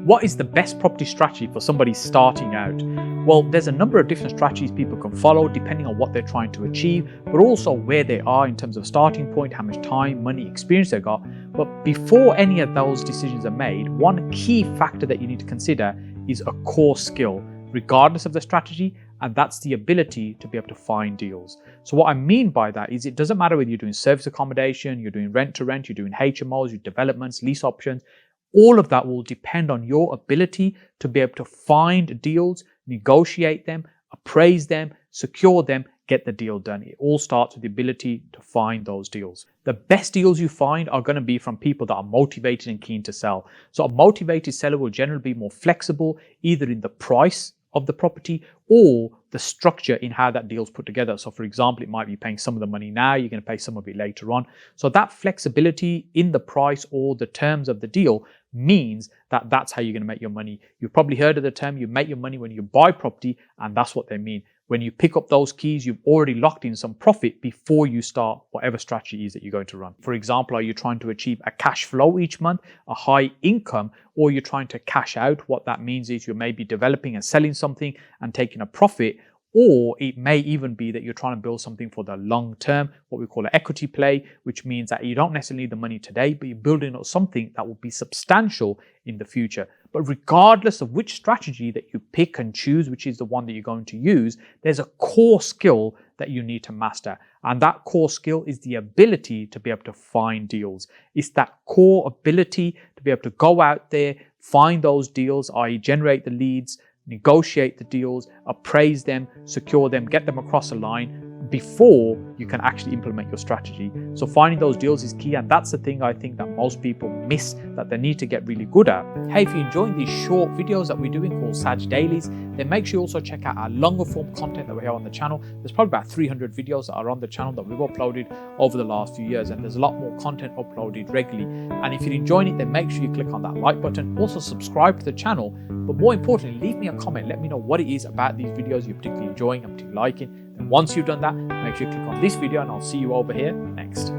What is the best property strategy for somebody starting out? Well, there's a number of different strategies people can follow depending on what they're trying to achieve, but also where they are in terms of starting point, how much time, money, experience they've got. But before any of those decisions are made, one key factor that you need to consider is a core skill, regardless of the strategy, and that's the ability to be able to find deals. So what I mean by that is it doesn't matter whether you're doing service accommodation, you're doing rent to rent, you're doing HMOs, your developments, lease options. All of that will depend on your ability to be able to find deals, negotiate them, appraise them, secure them, get the deal done. It all starts with the ability to find those deals. The best deals you find are going to be from people that are motivated and keen to sell. So a motivated seller will generally be more flexible, either in the price of the property or the structure in how that deal's put together. So for example, it might be paying some of the money now, you're going to pay some of it later on. So that flexibility in the price or the terms of the deal means that that's how you're going to make your money. You've probably heard of the term, you make your money when you buy property, and that's what they mean. When you pick up those keys, you've already locked in some profit before you start whatever strategy is that you're going to run. For example, are you trying to achieve a cash flow each month, a high income, or you're trying to cash out? What that means is you're maybe developing and selling something and taking a profit, or it may even be that you're trying to build something for the long term, what we call an equity play, which means that you don't necessarily need the money today, but you're building up something that will be substantial in the future. But regardless of which strategy that you pick and choose, which is the one that you're going to use, there's a core skill that you need to master. And that core skill is the ability to be able to find deals. It's that core ability to be able to go out there, find those deals, i.e. generate the leads, negotiate the deals, appraise them, secure them, get them across the line before you can actually implement your strategy. So finding those deals is key, and that's the thing I think that most people miss, that they need to get really good at. Hey, if you're enjoying these short videos that we're doing called Saj Dailies, then make sure you also check out our longer form content that we have on the channel. There's probably about 300 videos that are on the channel that we've uploaded over the last few years, and there's a lot more content uploaded regularly. And if you're enjoying it, then make sure you click on that like button. Also subscribe to the channel, but more importantly, leave me a comment. Let me know what it is about these videos you're particularly enjoying and particularly liking. And once you've done that, make sure you click on this video, and I'll see you over here next.